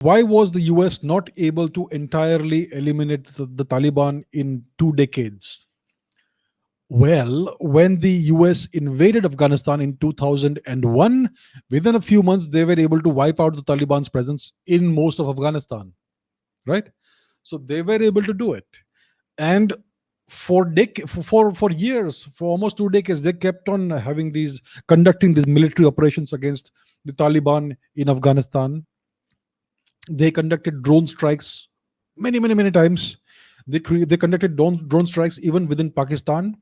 Why was the US not able to entirely eliminate the Taliban in 2 decades? Well, when the US invaded Afghanistan in 2001, within a few months, they were able to wipe out the Taliban's presence in most of Afghanistan, right? So they were able to do it. And for years, for almost 2 decades, they kept on conducting these military operations against the Taliban in Afghanistan. They conducted drone strikes many times. They conducted drone strikes even within Pakistan.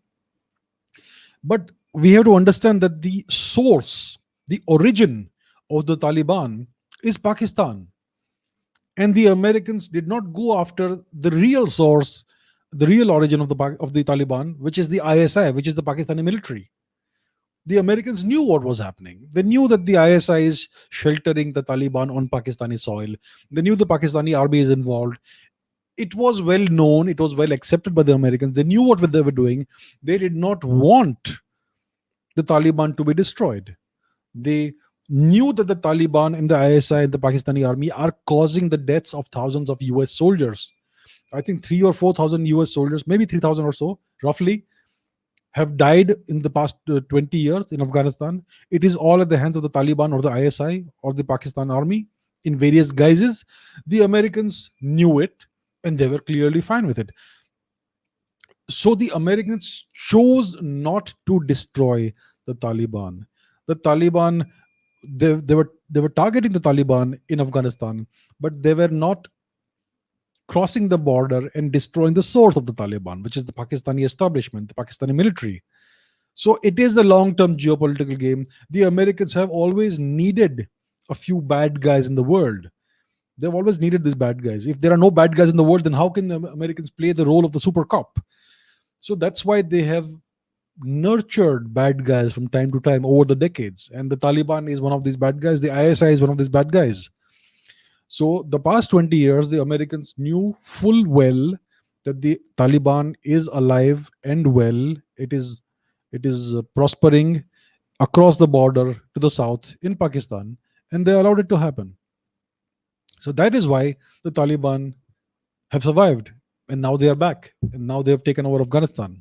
But we have to understand that the source, the origin of the Taliban is Pakistan. And the Americans did not go after the real source, the real origin of the Taliban, which is the ISI, which is the Pakistani military. The Americans knew what was happening. They knew that the ISI is sheltering the Taliban on Pakistani soil. They knew the Pakistani army is involved. It was well known, it was well accepted by the Americans. They knew what they were doing. They did not want the Taliban to be destroyed. They knew that the Taliban and the ISI and the Pakistani army are causing the deaths of thousands of US soldiers. I think 3 or 4 thousand US soldiers, maybe 3,000 or so, roughly, have died in the past 20 years in Afghanistan. It is all at the hands of the Taliban or the ISI or the Pakistan army in various guises. The Americans knew it and they were clearly fine with it. So the Americans chose not to destroy the Taliban. The Taliban, they were targeting the Taliban in Afghanistan, but they were not crossing the border and destroying the source of the Taliban, which is the Pakistani establishment, the Pakistani military. So it is a long-term geopolitical game. The Americans have always needed a few bad guys in the world. They've always needed these bad guys. If there are no bad guys in the world, then how can the Americans play the role of the super cop? So that's why they have nurtured bad guys from time to time over the decades. And the Taliban is one of these bad guys. The ISI is one of these bad guys. So the past 20 years, the Americans knew full well that the Taliban is alive and well. It is prospering across the border to the south in Pakistan, and they allowed it to happen. So that is why the Taliban have survived, and now they are back, and now they have taken over Afghanistan.